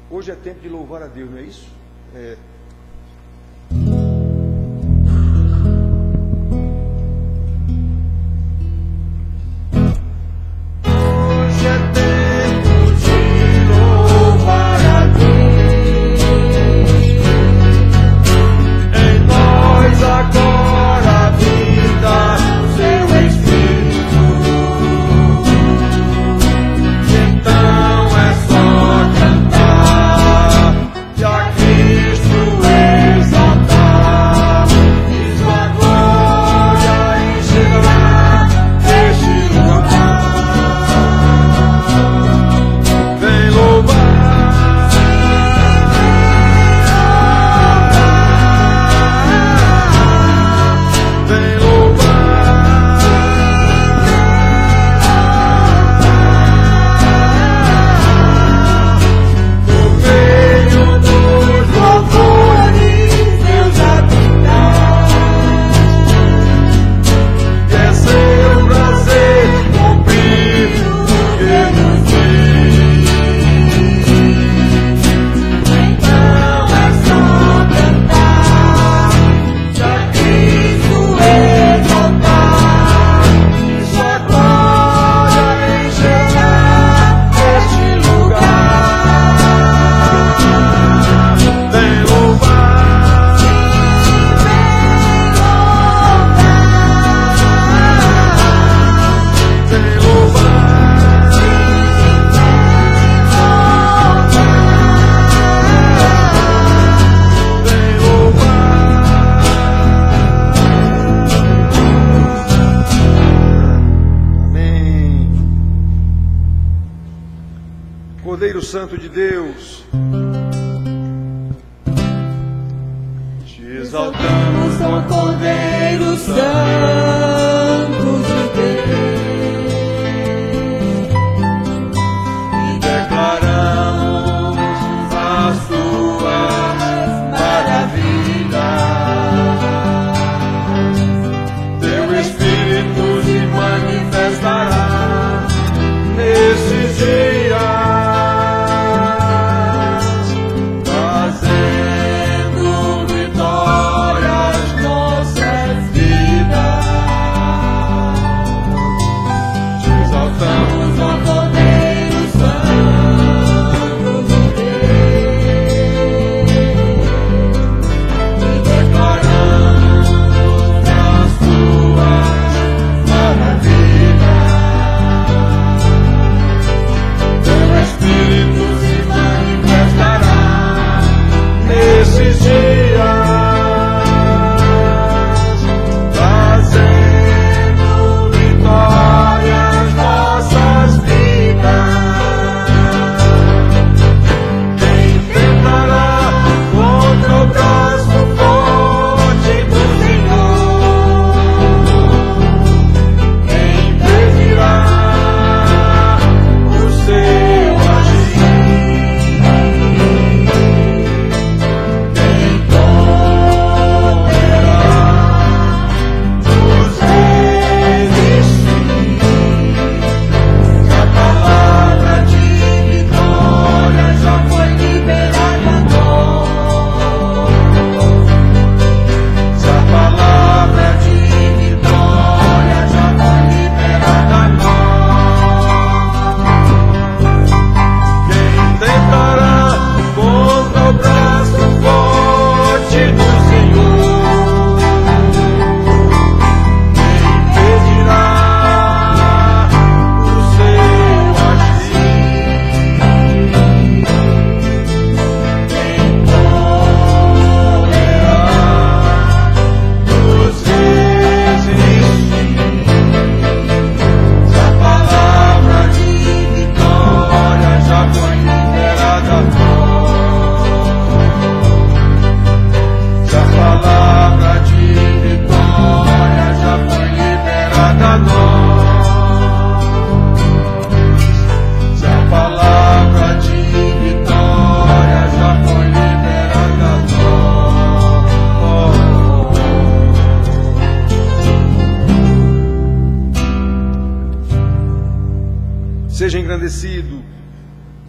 Hoje é tempo de louvar a Deus, não é isso? Cordeiro Santo de Deus, te exaltamos, ó Cordeiro Santo de Deus, e declaramos as tuas maravilhas. Teu Espírito se manifestará nesses dias,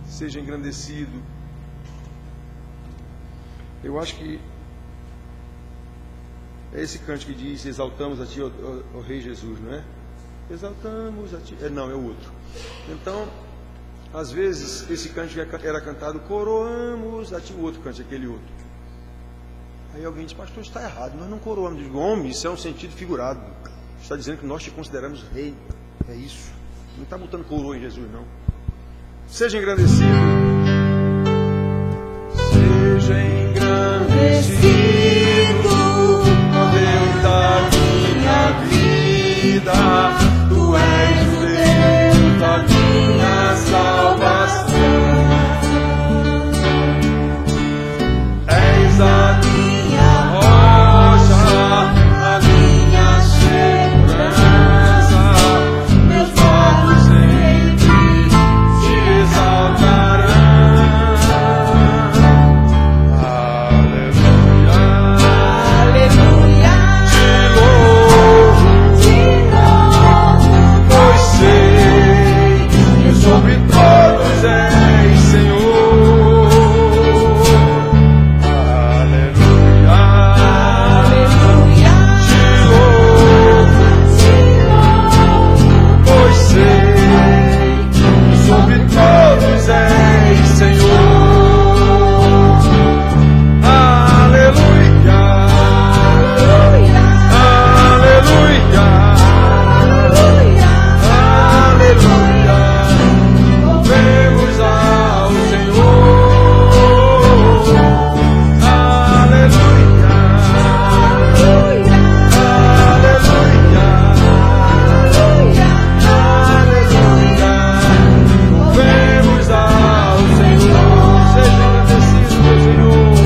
Seja engrandecido, Eu acho que é esse cântico que diz: exaltamos a Ti, ó Rei Jesus, não é? Exaltamos a Ti. Não, é o outro. Então, às vezes, esse cântico era cantado: coroamos a Ti, o outro cântico, aquele outro. Aí alguém diz: pastor, isso está errado, nós não coroamos. Eu digo: homem, isso é um sentido figurado. Está dizendo que nós te consideramos rei. É isso. Não está botando coroa em Jesus, não. Seja engrandecido. Seja engrandecido, ó Deus da minha vida. Tu és o Deus da minha salvação. És a minha rocha, a minha segurança. Meus passos sempre te exaltarão. Sobre todos és Senhor. Aleluia, aleluia. Te louvo, pois sei que sobre todos és Senhor. Aleluia, aleluia, aleluia, aleluia. Louvemos ao Senhor. Aleluia, aleluia, aleluia, aleluia. Louvemos ao Senhor. Seja engrandecido, meu Senhor.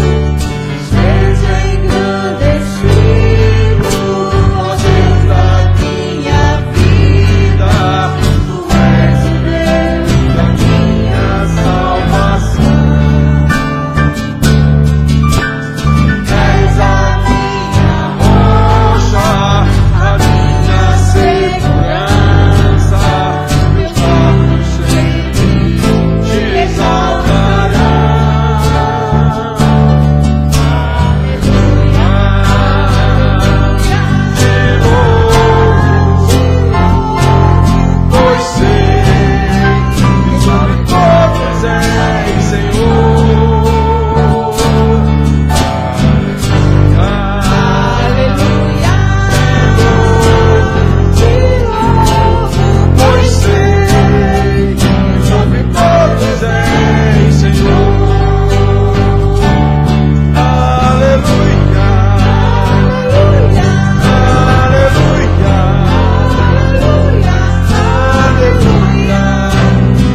Seja engrandecido, ó Deus da minha vida. Tu és o Deus da minha salvação. És a minha rocha, a minha segurança. Meus passos sempre te exaltarão. Te louvo, pois sei que sobre todos és Senhor. Aleluia, pois sei que sobre todos és Senhor. Aleluia, aleluia,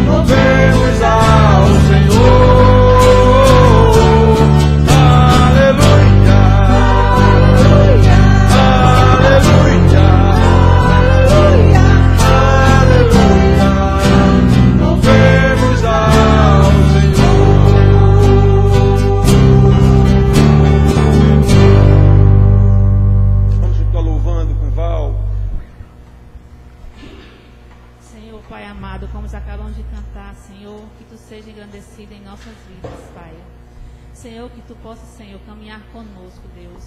louvemos ao Senhor. Aleluia, aleluia, louvemos ao Senhor. Vamos ficar louvando com Val. Senhor, Pai amado, como acabamos de cantar, Senhor, que Tu seja engrandecido em nossas vidas, Pai. Senhor, que Tu possa, Senhor, caminhar conosco, Deus,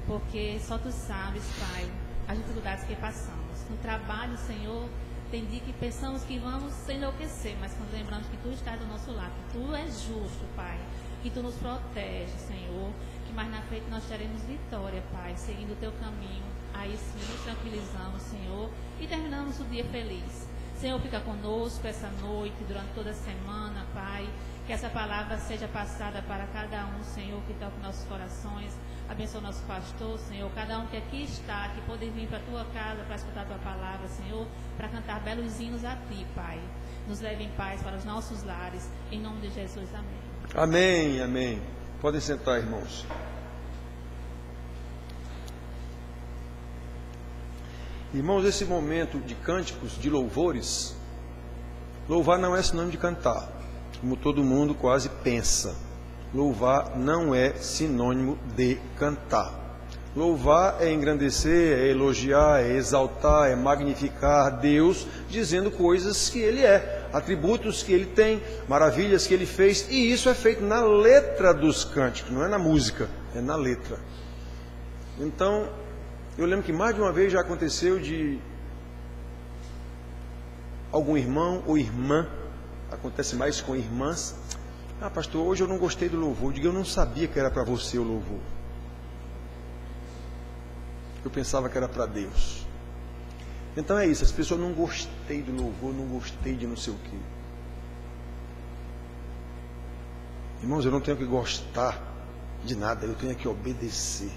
porque só Tu sabes, Pai, as dificuldades que passamos. No trabalho, Senhor, tem dia que pensamos que vamos se enlouquecer, mas quando lembramos que Tu estás do nosso lado, que Tu és justo, Pai, que Tu nos protege, Senhor, que mais na frente nós teremos vitória, Pai, seguindo o Teu caminho. Aí sim nos tranquilizamos, Senhor, e terminamos o dia feliz. Senhor, fica conosco essa noite, durante toda a semana, Pai. Que essa palavra seja passada para cada um, Senhor, que toque nossos corações. Abençoa o nosso pastor, Senhor. Cada um que aqui está, que pode vir para a Tua casa para escutar a Tua palavra, Senhor, para cantar belos hinos a Ti, Pai. Nos leve em paz para os nossos lares. Em nome de Jesus, amém. Amém, amém. Podem sentar, irmãos. Irmãos, esse momento de cânticos, de louvores, louvar não é sinônimo de cantar, como todo mundo quase pensa. Louvar não é sinônimo de cantar. Louvar é engrandecer, é elogiar, é exaltar, é magnificar Deus, dizendo coisas que Ele é. atributos que ele tem, maravilhas que ele fez, e isso é feito na letra dos cânticos, não é na música, é na letra. Então, eu lembro que mais de uma vez já aconteceu de algum irmão ou irmã, acontece mais com irmãs, pastor, hoje eu não gostei do louvor. Eu digo, eu não sabia que era para você o louvor. Eu pensava que era para Deus. Então é isso, as pessoas não gostei do louvor, não gostei de não sei o quê. Irmãos, eu não tenho que gostar de nada, eu tenho que obedecer.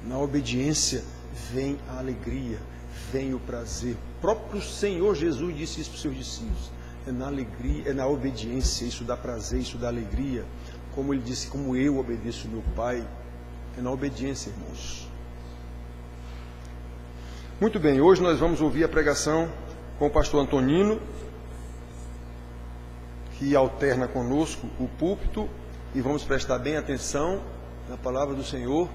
Na obediência vem a alegria, vem o prazer. O próprio Senhor Jesus disse isso para os seus discípulos. É na alegria, é na obediência, isso dá prazer, isso dá alegria. Como ele disse, como eu obedeço meu Pai, é na obediência, irmãos. Muito bem, hoje nós vamos ouvir a pregação com o pastor Antonino, que alterna conosco o púlpito, e vamos prestar bem atenção na palavra do Senhor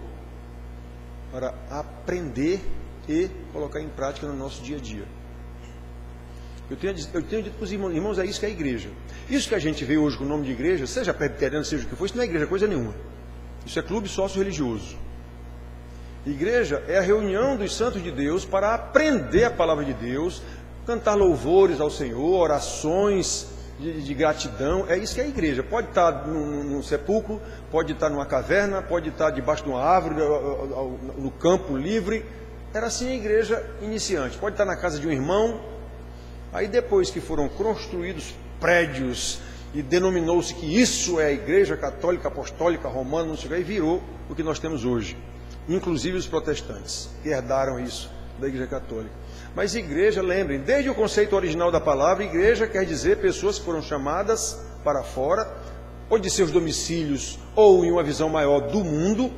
para aprender e colocar em prática no nosso dia a dia. Eu tenho dito para os irmãos, é isso que é a igreja. Isso que a gente vê hoje com o nome de igreja, seja presbiteriano, seja o que for, isso não é igreja, coisa nenhuma. Isso é clube sócio-religioso. Igreja é a reunião dos santos de Deus para aprender a palavra de Deus, cantar louvores ao Senhor, orações de gratidão. É isso que é a igreja. Pode estar num sepulcro, pode estar numa caverna, pode estar debaixo de uma árvore, no campo livre. Era assim a igreja iniciante. Pode estar na casa de um irmão. Aí depois que foram construídos prédios e denominou-se que isso é a igreja católica, apostólica, romana, não sei o que, e virou o que nós temos hoje. Inclusive os protestantes, que herdaram isso da igreja católica. Mas igreja, lembrem, desde o conceito original da palavra, igreja quer dizer pessoas que foram chamadas para fora, ou de seus domicílios, ou em uma visão maior do mundo,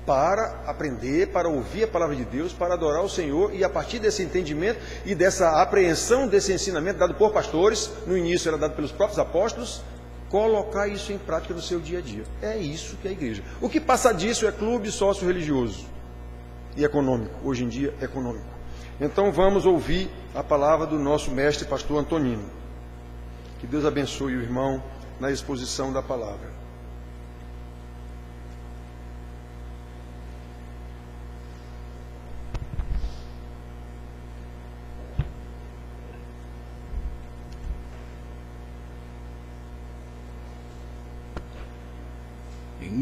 para aprender, para ouvir a palavra de Deus, para adorar o Senhor, e a partir desse entendimento e dessa apreensão desse ensinamento dado por pastores, no início era dado pelos próprios apóstolos, colocar isso em prática no seu dia a dia. É isso que é a igreja. O que passa disso é clube sócio-religioso e econômico, hoje em dia econômico. Então vamos ouvir a palavra do nosso mestre, pastor Antonino. Que Deus abençoe o irmão na exposição da palavra.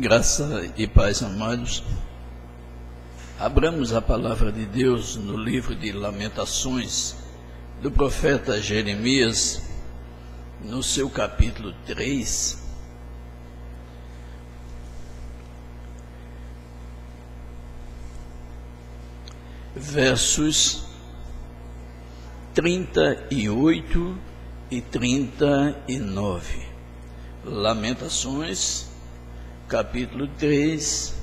Graça e paz, amados. Abramos a palavra de Deus no livro de Lamentações do profeta Jeremias, no seu capítulo 3. Versos 38 e 39. Lamentações, capítulo 3,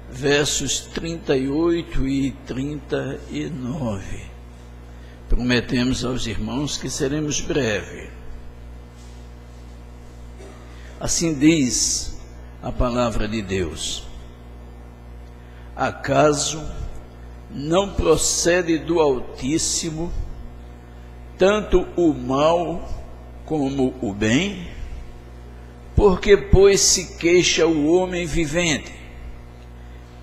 versos 38 e 39. Prometemos aos irmãos que seremos breves. Assim diz a palavra de Deus: acaso não procede do Altíssimo tanto o mal como o bem? Porque, pois, se queixa o homem vivente,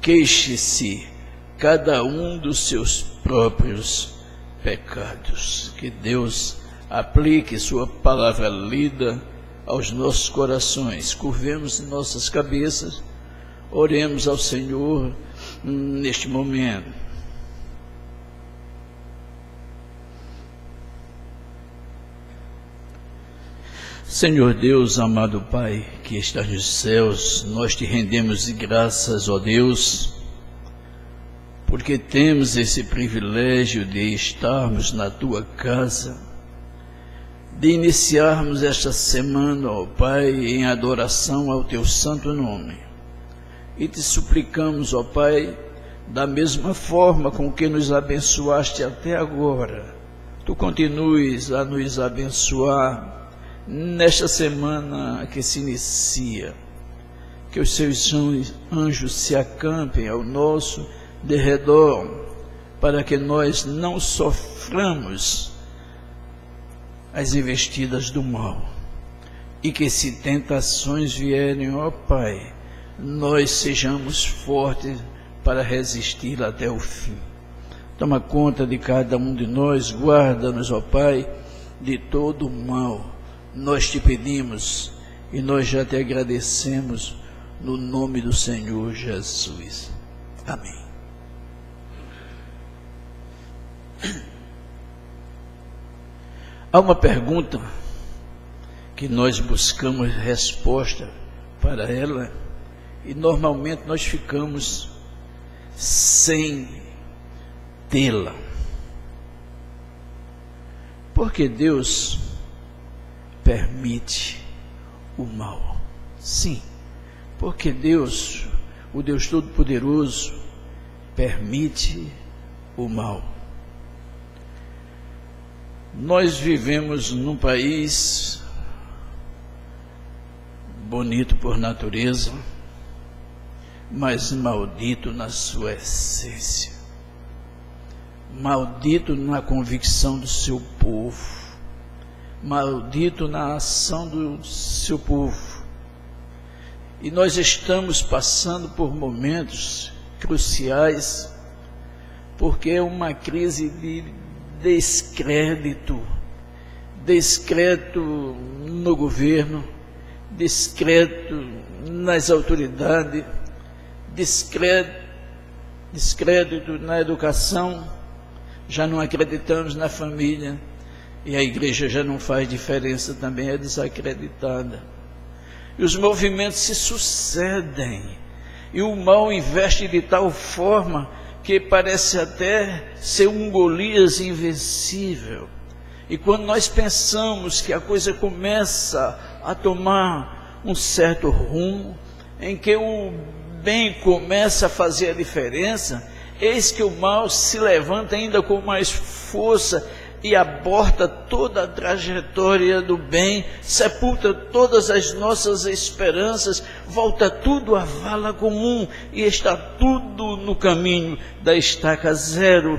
queixe-se cada um dos seus próprios pecados. Que Deus aplique sua palavra lida aos nossos corações. Curvemos nossas cabeças, oremos ao Senhor neste momento. Senhor Deus, amado Pai, que estás nos céus, nós te rendemos graças, ó Deus, porque temos esse privilégio de estarmos na Tua casa, de iniciarmos esta semana, ó Pai, em adoração ao Teu santo nome. E te suplicamos, ó Pai, da mesma forma com que nos abençoaste até agora, Tu continues a nos abençoar nesta semana que se inicia, que os seus anjos se acampem ao nosso derredor, para que nós não soframos as investidas do mal. E que se tentações vierem, ó Pai, nós sejamos fortes para resistir até o fim. Toma conta de cada um de nós, guarda-nos, ó Pai, de todo o mal. Nós te pedimos e nós já te agradecemos no nome do Senhor Jesus. Amém. Há uma pergunta que nós buscamos resposta para ela e normalmente nós ficamos sem tê-la. Porque Deus permite o mal? Sim, porque Deus, o Deus Todo-Poderoso, permite o mal. Nós vivemos num país bonito por natureza, mas maldito na sua essência, maldito na convicção do seu povo, maldito na ação do seu povo. E nós estamos passando por momentos cruciais, porque é uma crise de descrédito no governo, descrédito nas autoridades, descrédito na educação, já não acreditamos na família, e a igreja já não faz diferença, também é desacreditada. E os movimentos se sucedem, e o mal investe de tal forma que parece até ser um Golias invencível. E quando nós pensamos que a coisa começa a tomar um certo rumo, em que o bem começa a fazer a diferença, eis que o mal se levanta ainda com mais força e aborta toda a trajetória do bem, sepulta todas as nossas esperanças, volta tudo à vala comum e está tudo no caminho da estaca zero.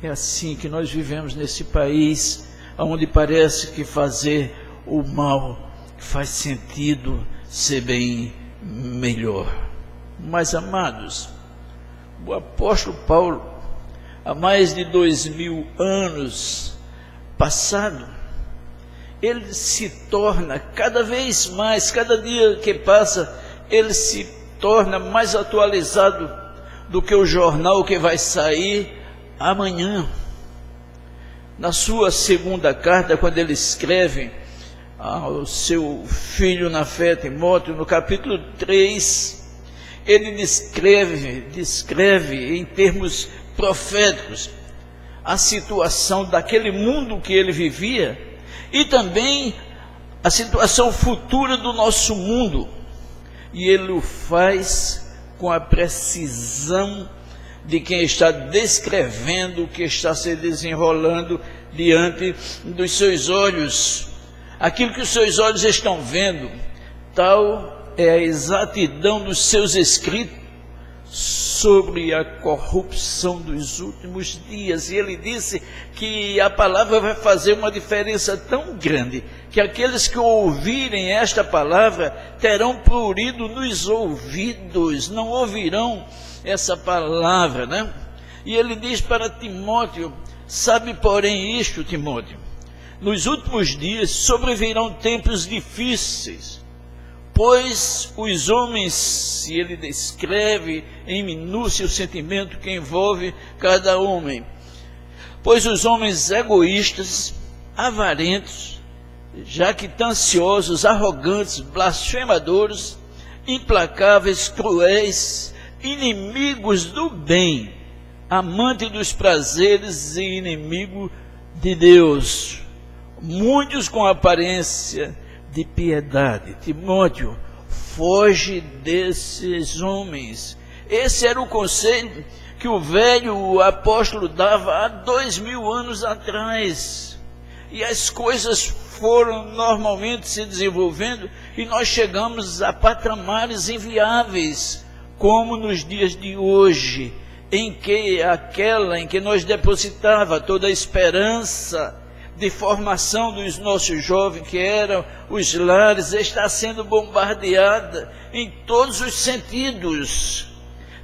É assim que nós vivemos nesse país, onde parece que fazer o mal faz sentido ser bem melhor. Mas, amados, o apóstolo Paulo, há mais de 2000 anos passado, ele se torna cada vez mais, cada dia que passa, ele se torna mais atualizado do que o jornal que vai sair amanhã. Na sua segunda carta, quando ele escreve ao seu filho na fé, Timóteo, no capítulo 3, ele descreve em termos proféticos a situação daquele mundo que ele vivia e também a situação futura do nosso mundo. E ele o faz com a precisão de quem está descrevendo o que está se desenrolando diante dos seus olhos. Aquilo que os seus olhos estão vendo, tal é a exatidão dos seus escritos sobre a corrupção dos últimos dias. E ele disse que a palavra vai fazer uma diferença tão grande, que aqueles que ouvirem esta palavra terão prurido nos ouvidos, não ouvirão essa palavra, né? E ele diz para Timóteo: sabe, porém, isto, Timóteo, nos últimos dias sobrevirão tempos difíceis, pois os homens, e ele descreve em minúcia o sentimento que envolve cada homem, pois os homens egoístas, avarentos, jactanciosos, arrogantes, blasfemadores, implacáveis, cruéis, inimigos do bem, amante dos prazeres e inimigo de Deus, muitos com aparência de piedade. Timóteo, foge desses homens. Esse era o conselho que o velho apóstolo dava há 2000 anos atrás. E as coisas foram normalmente se desenvolvendo e nós chegamos a patamares inviáveis, como nos dias de hoje. em que nós depositava toda a esperança de formação dos nossos jovens, que eram os lares, está sendo bombardeada em todos os sentidos,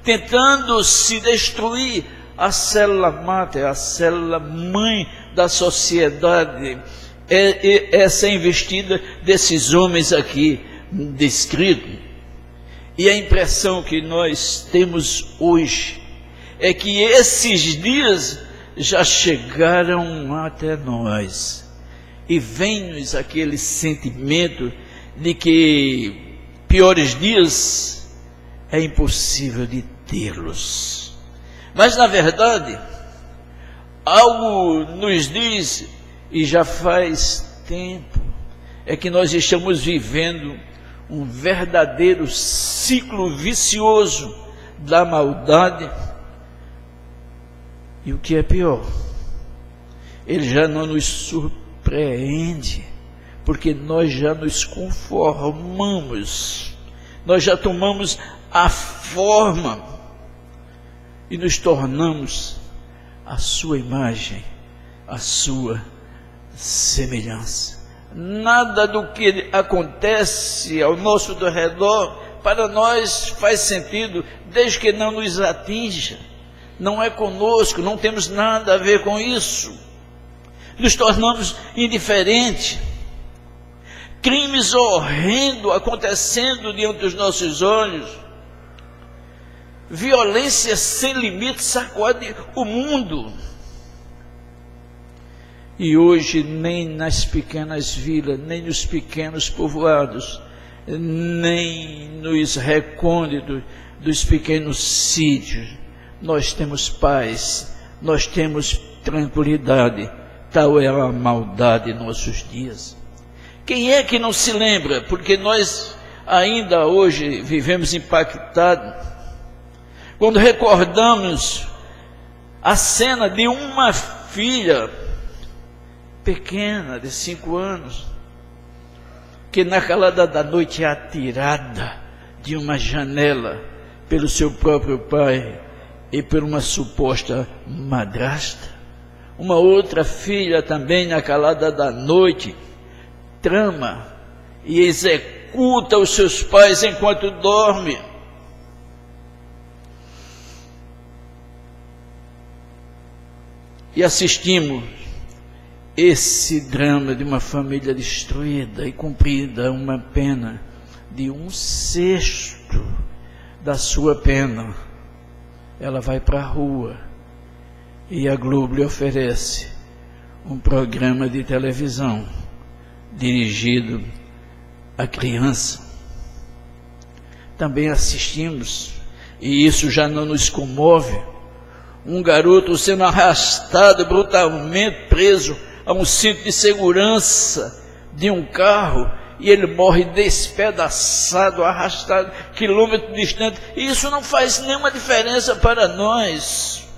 tentando se destruir a célula máter, a célula mãe da sociedade. Essa investida desses homens aqui descritos. E a impressão que nós temos hoje é que esses dias já chegaram até nós. E vem-nos aquele sentimento de que piores dias é impossível de tê-los. Mas, na verdade, algo nos diz, e já faz tempo, é que nós estamos vivendo um verdadeiro ciclo vicioso da maldade. E o que é pior, ele já não nos surpreende, porque nós já nos conformamos, nós já tomamos a forma e nos tornamos a sua imagem, a sua semelhança. Nada do que acontece ao nosso redor para nós faz sentido, desde que não nos atinja. Não é conosco, não temos nada a ver com isso. Nos tornamos indiferentes. Crimes horrendos acontecendo diante dos nossos olhos. Violência sem limite sacode o mundo. E hoje nem nas pequenas vilas, nem nos pequenos povoados, nem nos recônditos dos pequenos sítios, nós temos paz, nós temos tranquilidade. Tal é a maldade em nossos dias. Quem é que não se lembra? Porque nós ainda hoje vivemos impactados quando recordamos a cena de uma filha pequena, de 5 anos, que na calada da noite é atirada de uma janela pelo seu próprio pai e por uma suposta madrasta. Uma outra filha também na calada da noite trama e executa os seus pais enquanto dorme. E assistimos esse drama de uma família destruída e cumprida uma pena de 1/6 da sua pena. Ela vai para a rua e a Globo lhe oferece um programa de televisão dirigido à criança. Também assistimos, e isso já não nos comove, um garoto sendo arrastado brutalmente, preso a um cinto de segurança de um carro, e ele morre despedaçado, arrastado quilômetros distante. E isso não faz nenhuma diferença para nós.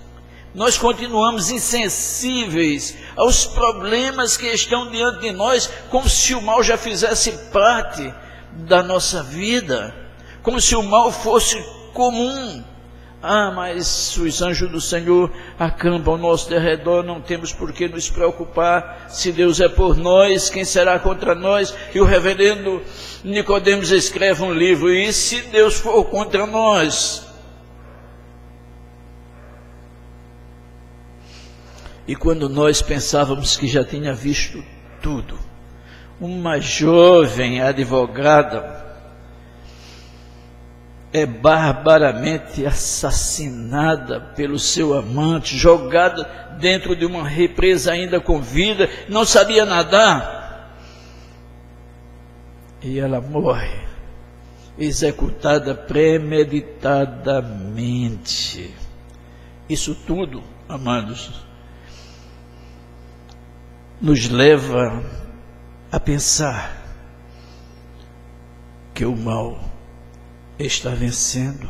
Nós continuamos insensíveis aos problemas que estão diante de nós, como se o mal já fizesse parte da nossa vida, como se o mal fosse comum. Ah, mas os anjos do Senhor acampam ao nosso derredor, não temos por que nos preocupar. Se Deus é por nós, quem será contra nós? E o reverendo Nicodemos escreve um livro, e se Deus for contra nós? E quando nós pensávamos que já tinha visto tudo, uma jovem advogada é barbaramente assassinada pelo seu amante, jogada dentro de uma represa ainda com vida, não sabia nadar, e ela morre, executada premeditadamente. Isso tudo, amados, nos leva a pensar que o mal está vencendo.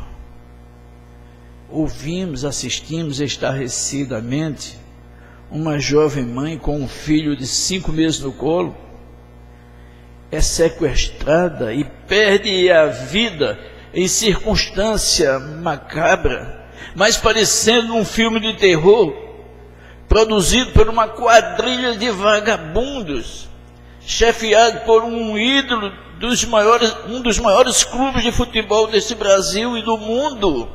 Ouvimos, assistimos estarrecidamente uma jovem mãe com um filho de 5 meses no colo, é sequestrada e perde a vida em circunstância macabra. mas parecendo um filme de terror, produzido por uma quadrilha de vagabundos, chefiado por um ídolo um dos maiores clubes de futebol desse Brasil e do mundo.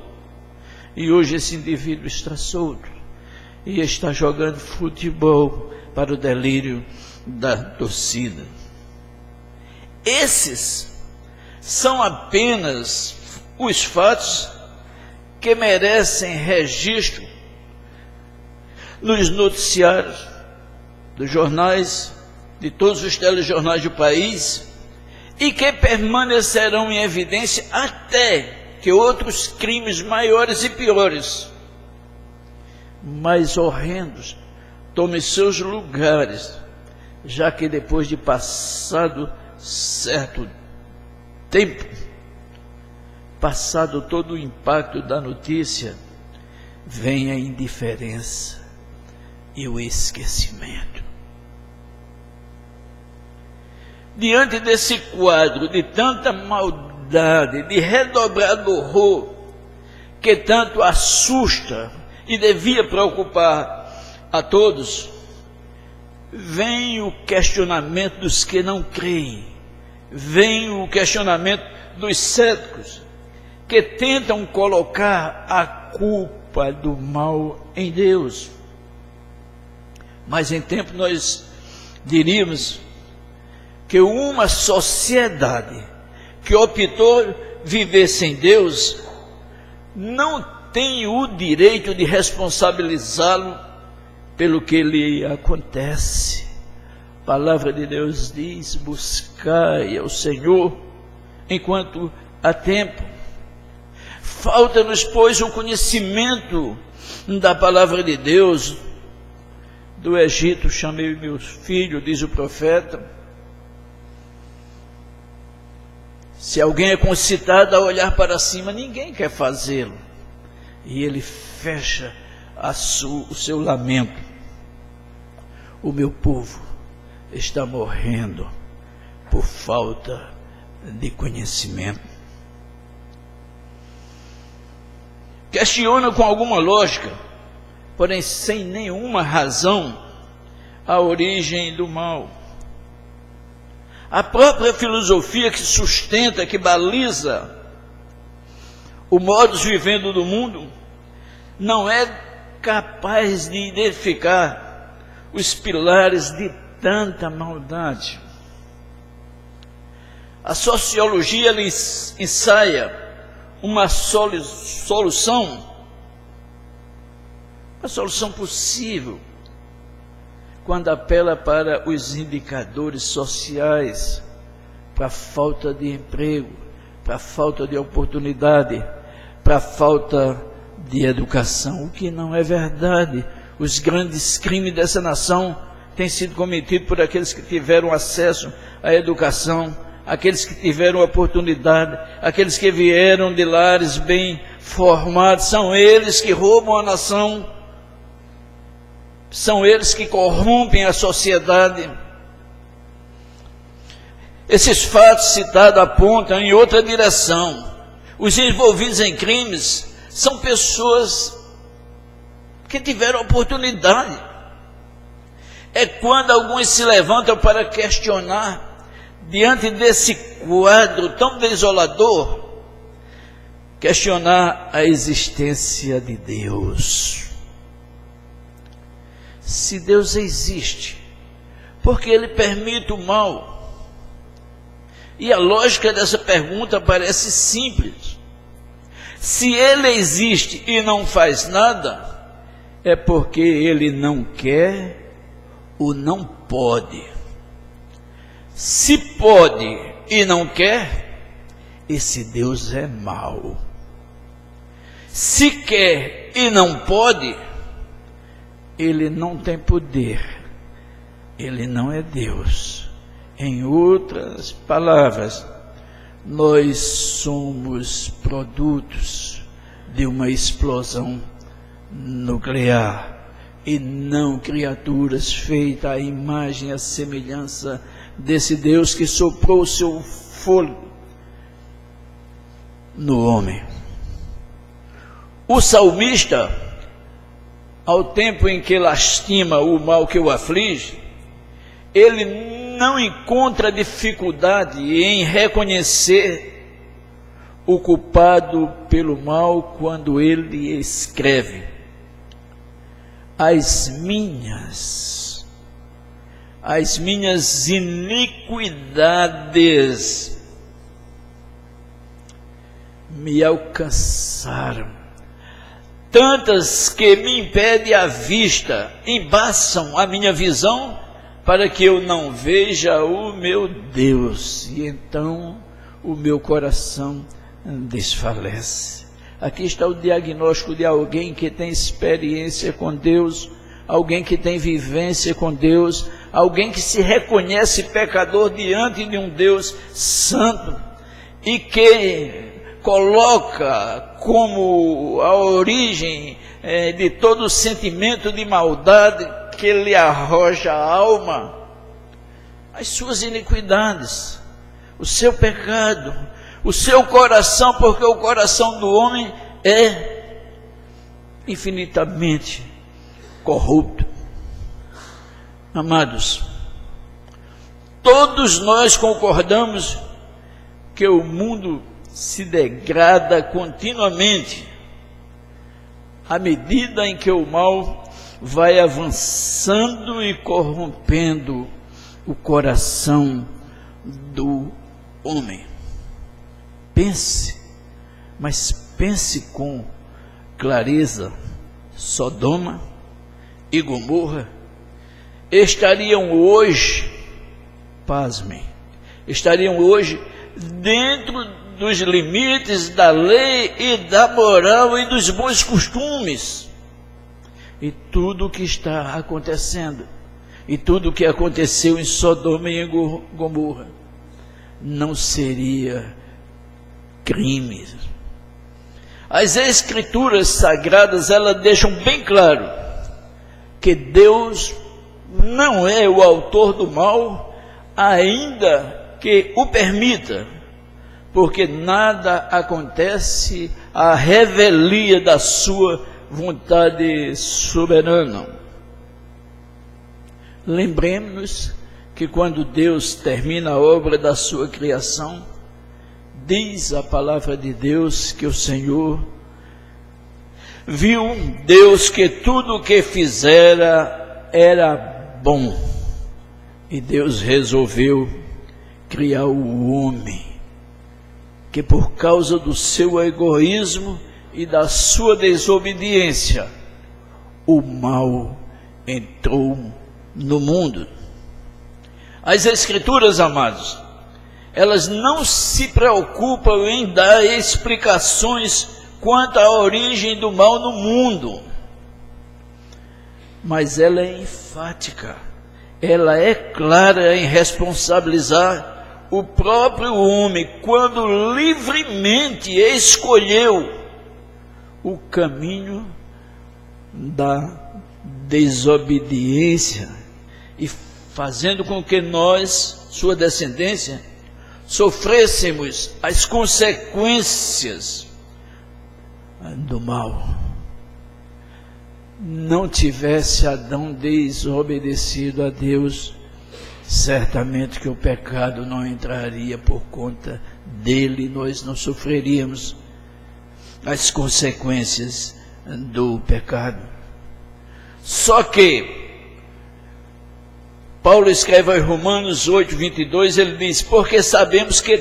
E hoje esse indivíduo está solto e está jogando futebol para o delírio da torcida. Esses são apenas os fatos que merecem registro nos noticiários dos jornais, de todos os telejornais do país, e que permanecerão em evidência até que outros crimes maiores e piores, mais horrendos, tomem seus lugares, já que depois de passado certo tempo, passado todo o impacto da notícia, vem a indiferença e o esquecimento. Diante desse quadro de tanta maldade, de redobrado horror, que tanto assusta e devia preocupar a todos, vem o questionamento dos que não creem, vem o questionamento dos céticos, que tentam colocar a culpa do mal em Deus. Mas em tempo nós diríamos que uma sociedade que optou viver sem Deus não tem o direito de responsabilizá-lo pelo que lhe acontece. A palavra de Deus diz: buscai ao Senhor enquanto há tempo. Falta-nos, pois, o conhecimento da palavra de Deus. Do Egito chamei meu filho, diz o profeta. Se alguém é concitado a olhar para cima, ninguém quer fazê-lo. E ele fecha o seu lamento. O meu povo está morrendo por falta de conhecimento. Questiona com alguma lógica, porém sem nenhuma razão, a origem do mal. A própria filosofia que sustenta, que baliza o modus vivendo do mundo, não é capaz de identificar os pilares de tanta maldade. A sociologia ensaia uma solução possível, quando apela para os indicadores sociais, para a falta de emprego, para a falta de oportunidade, para a falta de educação, o que não é verdade. Os grandes crimes dessa nação têm sido cometidos por aqueles que tiveram acesso à educação, aqueles que tiveram oportunidade, aqueles que vieram de lares bem formados. São eles que roubam a nação, são eles que corrompem a sociedade. Esses fatos citados apontam em outra direção. Os envolvidos em crimes são pessoas que tiveram oportunidade. É quando alguns se levantam para questionar, diante desse quadro tão desolador, questionar a existência de Deus. Se Deus existe, por que Ele permite o mal? E a lógica dessa pergunta parece simples. Se Ele existe e não faz nada, é porque Ele não quer ou não pode. Se pode e não quer, esse Deus é mau. Se quer e não pode, Ele não tem poder, Ele não é Deus. Em outras palavras, nós somos produtos de uma explosão nuclear e não criaturas feitas à imagem e à semelhança desse Deus que soprou o seu fôlego no homem. O salmista, ao tempo em que lastima o mal que o aflige, ele não encontra dificuldade em reconhecer o culpado pelo mal quando ele escreve: as minhas iniquidades me alcançaram, tantas que me impedem a vista, embaçam a minha visão, para que eu não veja o meu Deus, e então o meu coração desfalece. Aqui está o diagnóstico de alguém que tem experiência com Deus, alguém que tem vivência com Deus, alguém que se reconhece pecador diante de um Deus santo e que coloca como a origem de todo sentimento de maldade que lhe arroja a alma as suas iniquidades, o seu pecado, o seu coração, porque o coração do homem é infinitamente corrupto. Amados, todos nós concordamos que o mundo se degrada continuamente à medida em que o mal vai avançando e corrompendo o coração do homem. Pense, mas pense com clareza. Sodoma e Gomorra estariam hoje, pasmem, estariam hoje dentro dos limites da lei e da moral e dos bons costumes. E tudo o que está acontecendo, e tudo o que aconteceu em Sodoma e em Gomorra, não seria crime. As Escrituras Sagradas, elas deixam bem claro que Deus não é o autor do mal, ainda que o permita, porque nada acontece à revelia da sua vontade soberana. Lembremos-nos que quando Deus termina a obra da sua criação, diz a palavra de Deus que o Senhor viu Deus que tudo o que fizera era bom, e Deus resolveu criar o homem, que por causa do seu egoísmo e da sua desobediência, o mal entrou no mundo. As Escrituras, amados, elas não se preocupam em dar explicações quanto à origem do mal no mundo, mas ela é enfática, ela é clara em responsabilizar o próprio homem quando livremente escolheu o caminho da desobediência e fazendo com que nós, sua descendência, sofrêssemos as consequências do mal. Não tivesse Adão desobedecido a Deus, certamente que o pecado não entraria por conta dele, nós não sofreríamos as consequências do pecado. Só que Paulo escreve aos Romanos 8:22, ele diz: porque sabemos que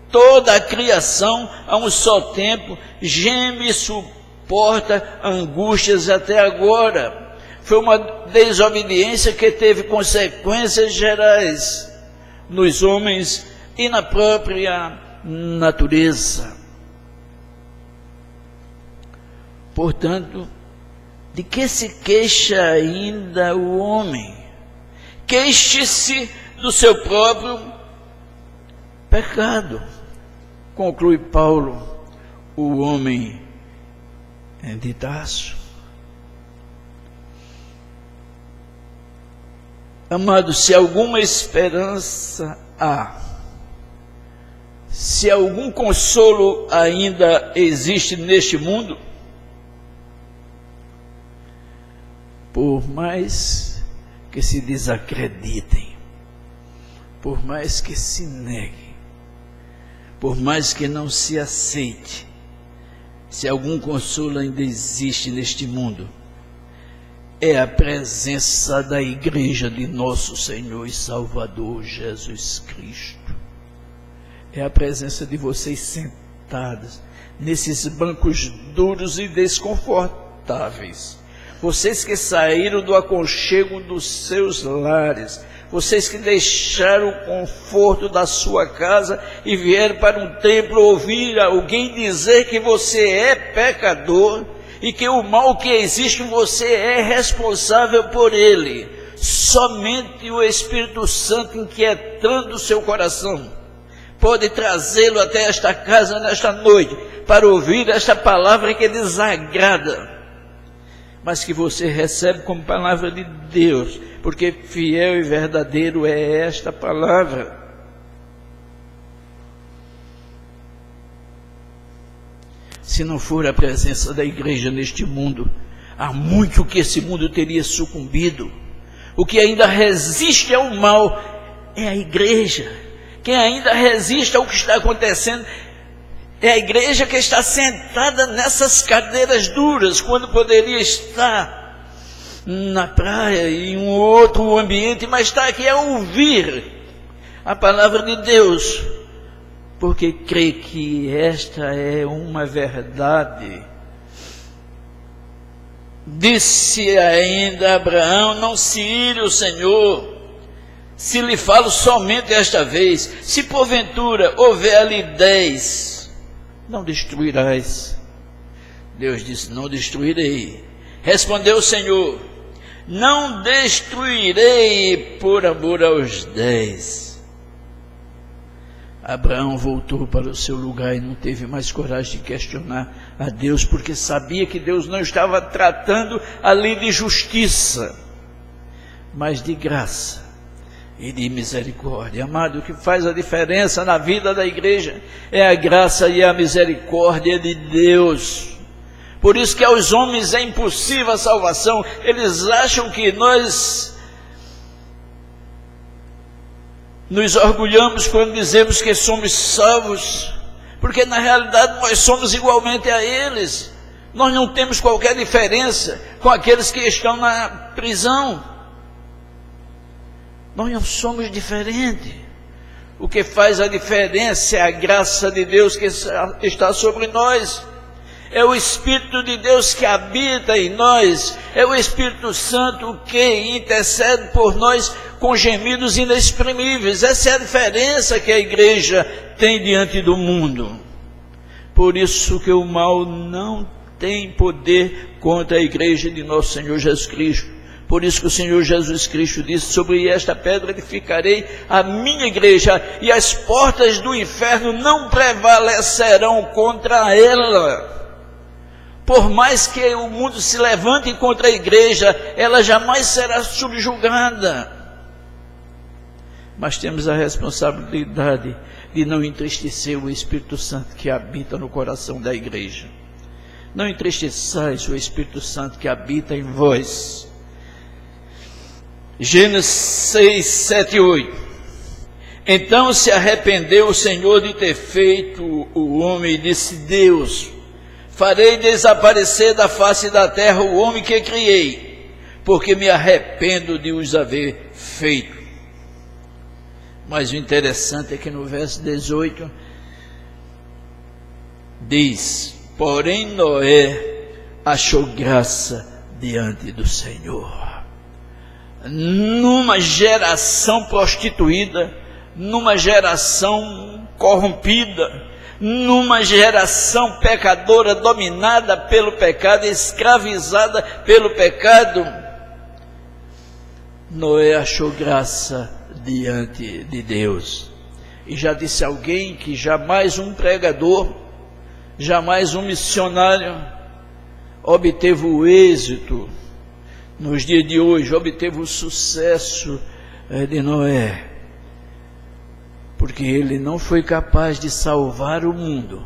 toda a criação a um só tempo geme e suporta angústias até agora. Foi uma desobediência que teve consequências gerais nos homens e na própria natureza. Portanto, de que se queixa ainda o homem? Queixe-se do seu próprio pecado. Conclui Paulo, o homem de Tarso. Amados, se alguma esperança há, se algum consolo ainda existe neste mundo, por mais que se desacreditem, por mais que se neguem, por mais que não se aceite, se algum consolo ainda existe neste mundo, é a presença da igreja de nosso Senhor e Salvador Jesus Cristo. É a presença de vocês sentados nesses bancos duros e desconfortáveis. Vocês que saíram do aconchego dos seus lares, vocês que deixaram o conforto da sua casa e vieram para um templo ouvir alguém dizer que você é pecador e que o mal que existe em você é responsável por ele. Somente o Espírito Santo, inquietando o seu coração, pode trazê-lo até esta casa nesta noite para ouvir esta palavra que desagrada, mas que você recebe como palavra de Deus, porque fiel e verdadeiro é esta palavra. Se não for a presença da igreja neste mundo, há muito que esse mundo teria sucumbido. O que ainda resiste ao mal é a igreja. Quem ainda resiste ao que está acontecendo é a igreja que está sentada nessas cadeiras duras, quando poderia estar na praia, em um outro ambiente, mas está aqui a ouvir a palavra de Deus, porque crê que esta é uma verdade. Disse ainda Abraão: não se ire o Senhor, se lhe falo somente esta vez. Se porventura houver ali 10, não destruirás. Deus disse: não destruirei. Respondeu o Senhor: não destruirei por amor aos 10. Abraão voltou para o seu lugar e não teve mais coragem de questionar a Deus, porque sabia que Deus não estava tratando ali de justiça, mas de graça e de misericórdia. Amado, o que faz a diferença na vida da igreja é a graça e a misericórdia de Deus. Por isso que aos homens é impossível a salvação. Eles acham que nós nos orgulhamos quando dizemos que somos salvos, porque na realidade nós somos igualmente a eles. Nós não temos qualquer diferença com aqueles que estão na prisão. Nós não somos diferentes. O que faz a diferença é a graça de Deus que está sobre nós. É o Espírito de Deus que habita em nós. É o Espírito Santo que intercede por nós com gemidos inexprimíveis. Essa é a diferença que a igreja tem diante do mundo. Por isso que o mal não tem poder contra a igreja de nosso Senhor Jesus Cristo. Por isso que o Senhor Jesus Cristo disse: sobre esta pedra edificarei a minha igreja, e as portas do inferno não prevalecerão contra ela. Por mais que o mundo se levante contra a igreja, ela jamais será subjugada. Mas temos a responsabilidade de não entristecer o Espírito Santo que habita no coração da igreja. Não entristeçais o Espírito Santo que habita em vós. Gênesis 6, 7 e 8. Então se arrependeu o Senhor de ter feito o homem e disse: Deus, farei desaparecer da face da terra o homem que criei, porque me arrependo de os haver feito. Mas o interessante é que no verso 18 diz: porém Noé achou graça diante do Senhor. Numa geração prostituída, numa geração corrompida, numa geração pecadora, dominada pelo pecado, escravizada pelo pecado, Noé achou graça diante de Deus. E já disse alguém que jamais um pregador, jamais um missionário obteve o êxito nos dias de hoje, obteve o sucesso de Noé, porque ele não foi capaz de salvar o mundo,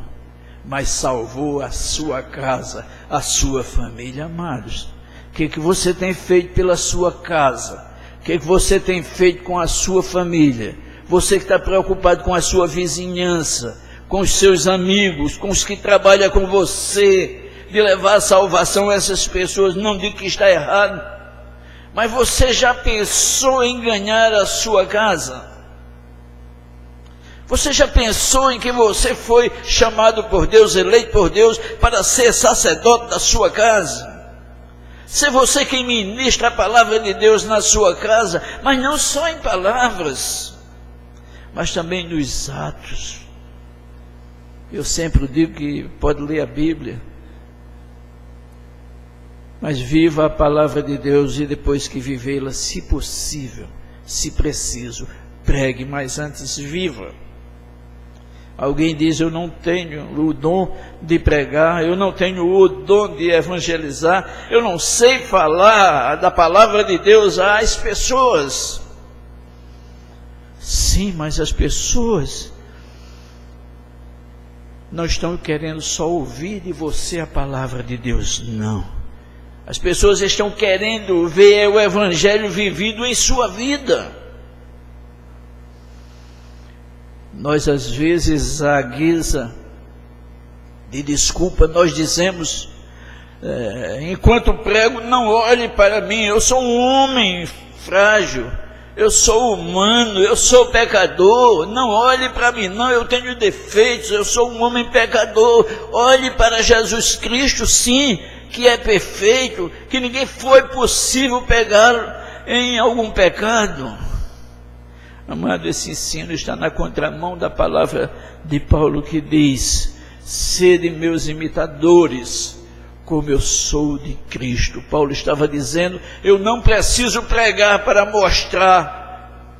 mas salvou a sua casa, a sua família. Amados, O que você tem feito pela sua casa? O que você tem feito com a sua família? Você que está preocupado com a sua vizinhança, com os seus amigos, com os que trabalham com você, de levar a salvação a essas pessoas, não digo que está errado, mas você já pensou em ganhar a sua casa? Você já pensou em que você foi chamado por Deus, eleito por Deus, para ser sacerdote da sua casa? Ser você quem ministra a palavra de Deus na sua casa, mas não só em palavras, mas também nos atos. Eu sempre digo que pode ler a Bíblia, mas viva a palavra de Deus, e depois que vivê-la, se possível, se preciso, pregue, mas antes viva. Alguém diz: eu não tenho o dom de pregar, eu não tenho o dom de evangelizar, eu não sei falar da palavra de Deus às pessoas. Sim, mas as pessoas não estão querendo só ouvir de você a palavra de Deus, não. As pessoas estão querendo ver o evangelho vivido em sua vida. Nós, às vezes, à guisa de desculpa, nós dizemos: enquanto prego, não olhe para mim, eu sou um homem frágil, eu sou humano, eu sou pecador, não olhe para mim não, eu tenho defeitos, eu sou um homem pecador. Olhe para Jesus Cristo, sim, que é perfeito, que ninguém foi possível pegar em algum pecado. Amado, esse ensino está na contramão da palavra de Paulo, que diz: sede meus imitadores, como eu sou de Cristo. Paulo estava dizendo: eu não preciso pregar para mostrar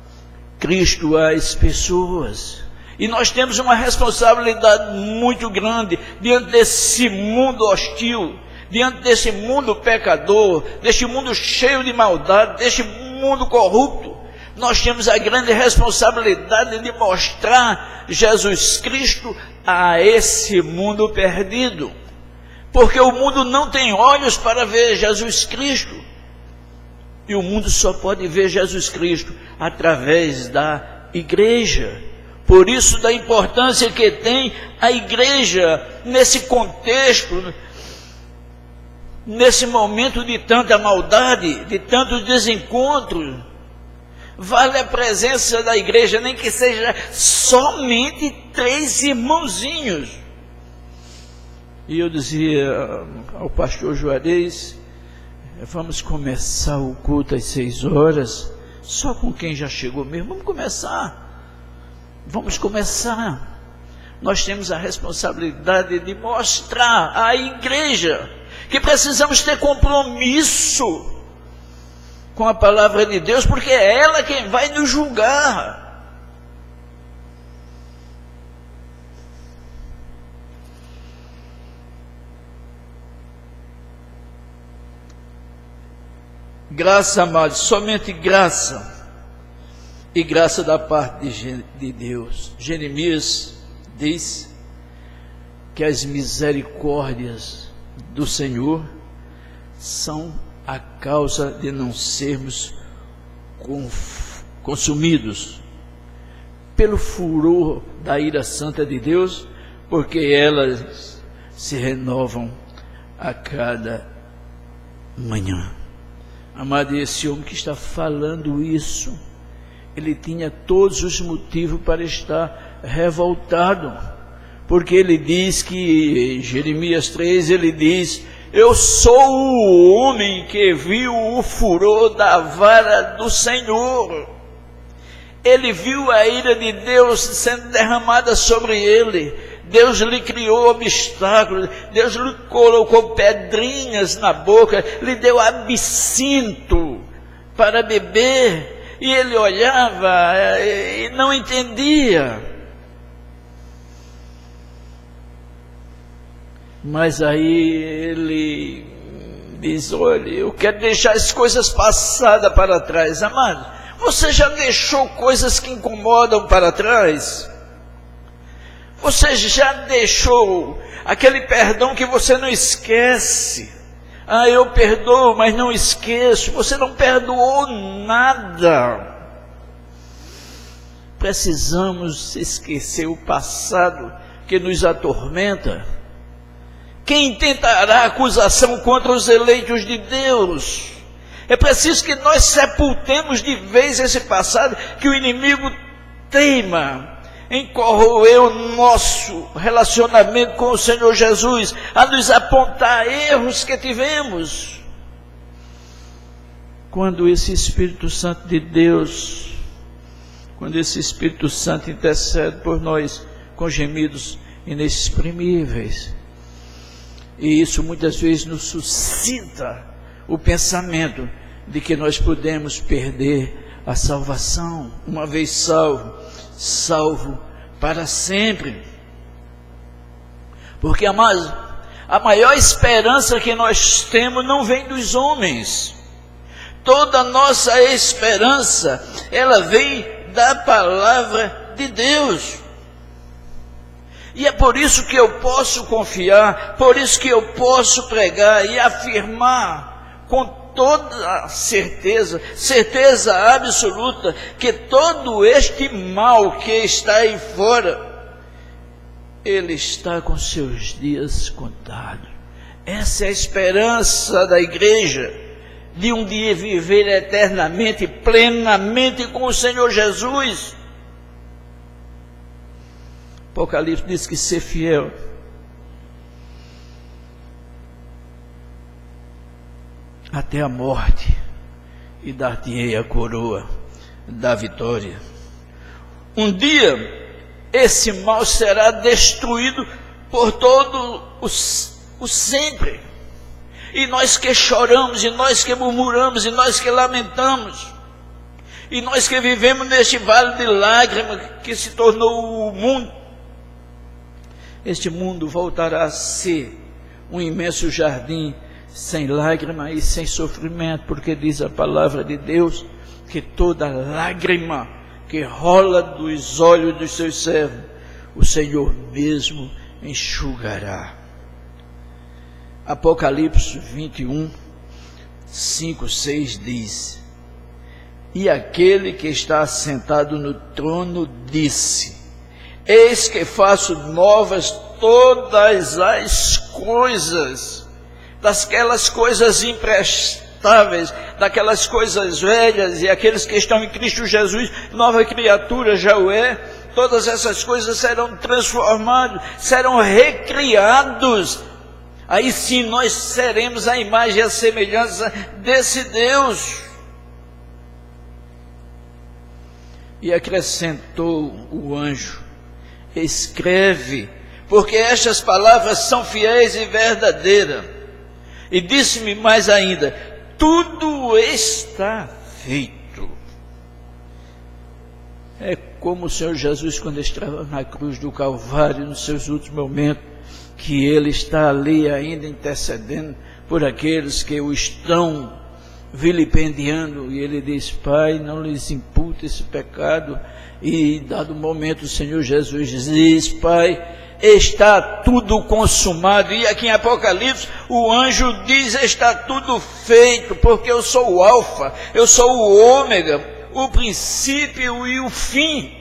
Cristo às pessoas. E nós temos uma responsabilidade muito grande diante desse mundo hostil, diante desse mundo pecador, deste mundo cheio de maldade, deste mundo corrupto. Nós temos a grande responsabilidade de mostrar Jesus Cristo a esse mundo perdido, porque o mundo não tem olhos para ver Jesus Cristo, e o mundo só pode ver Jesus Cristo através da igreja. Por isso, da importância que tem a igreja nesse contexto, nesse momento de tanta maldade, de tantos desencontros. Vale a presença da igreja, nem que seja somente 3 irmãozinhos. E eu dizia ao pastor Juarez: vamos começar o culto às 6 horas, só com quem já chegou mesmo. Vamos começar. Nós temos a responsabilidade de mostrar à igreja que precisamos ter compromisso com a palavra de Deus, porque é ela quem vai nos julgar. Graça, amados, somente graça, e graça da parte de Deus. Jeremias diz que as misericórdias do Senhor são a causa de não sermos consumidos pelo furor da ira santa de Deus, porque elas se renovam a cada manhã. Amado, esse homem que está falando isso, ele tinha todos os motivos para estar revoltado, porque ele diz que, em Jeremias 3, ele diz: eu sou o homem que viu o furor da vara do Senhor. Ele viu a ira de Deus sendo derramada sobre ele. Deus lhe criou obstáculos, Deus lhe colocou pedrinhas na boca, lhe deu absinto para beber, e ele olhava e não entendia. Mas aí ele diz: olha, eu quero deixar as coisas passadas para trás. Amado, você já deixou coisas que incomodam para trás? Você já deixou aquele perdão que você não esquece? Ah, eu perdoo, mas não esqueço. Você não perdoou nada. Precisamos esquecer o passado que nos atormenta. Quem tentará acusação contra os eleitos de Deus? É preciso que nós sepultemos de vez esse passado que o inimigo teima em corroer o nosso relacionamento com o Senhor Jesus, a nos apontar erros que tivemos. Quando esse Espírito Santo de Deus, quando esse Espírito Santo intercede por nós com gemidos inexprimíveis, e isso muitas vezes nos suscita o pensamento de que nós podemos perder a salvação. Uma vez salvo, salvo para sempre. Porque a maior esperança que nós temos não vem dos homens. Toda a nossa esperança, ela vem da palavra de Deus. E é por isso que eu posso confiar, por isso que eu posso pregar e afirmar com toda certeza, certeza absoluta, que todo este mal que está aí fora, ele está com seus dias contados. Essa é a esperança da igreja, de um dia viver eternamente, plenamente com o Senhor Jesus. Apocalipse diz que ser fiel até a morte, e dar-te-ei a coroa da vitória. Um dia esse mal será destruído por todo o sempre. E nós que choramos, e nós que murmuramos, e nós que lamentamos, e nós que vivemos neste vale de lágrimas que se tornou o mundo, este mundo voltará a ser um imenso jardim, sem lágrima e sem sofrimento, porque diz a palavra de Deus que toda lágrima que rola dos olhos dos seus servos, o Senhor mesmo enxugará. Apocalipse 21, 5, 6 diz: e aquele que está assentado no trono disse: eis que faço novas todas as coisas. Daquelas coisas imprestáveis, daquelas coisas velhas, e aqueles que estão em Cristo Jesus, nova criatura já o é. Todas essas coisas serão transformadas, serão recriados. Aí sim nós seremos a imagem e a semelhança desse Deus. E acrescentou o anjo: escreve, porque estas palavras são fiéis e verdadeiras. E disse-me mais ainda: tudo está feito. É como o Senhor Jesus, quando estava na cruz do Calvário, nos seus últimos momentos, que Ele está ali ainda intercedendo por aqueles que o estão vilipendiando, e Ele diz: Pai, não lhes imputa esse pecado. E dado momento o Senhor Jesus diz: Pai, está tudo consumado. E aqui em Apocalipse o anjo diz: está tudo feito, porque eu sou o alfa, eu sou o ômega, o princípio e o fim.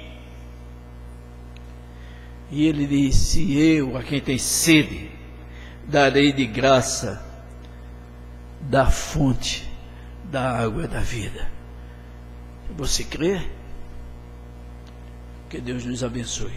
E ele disse: eu, a quem tem sede, darei de graça da fonte da água da vida. Você crê? Que Deus nos abençoe.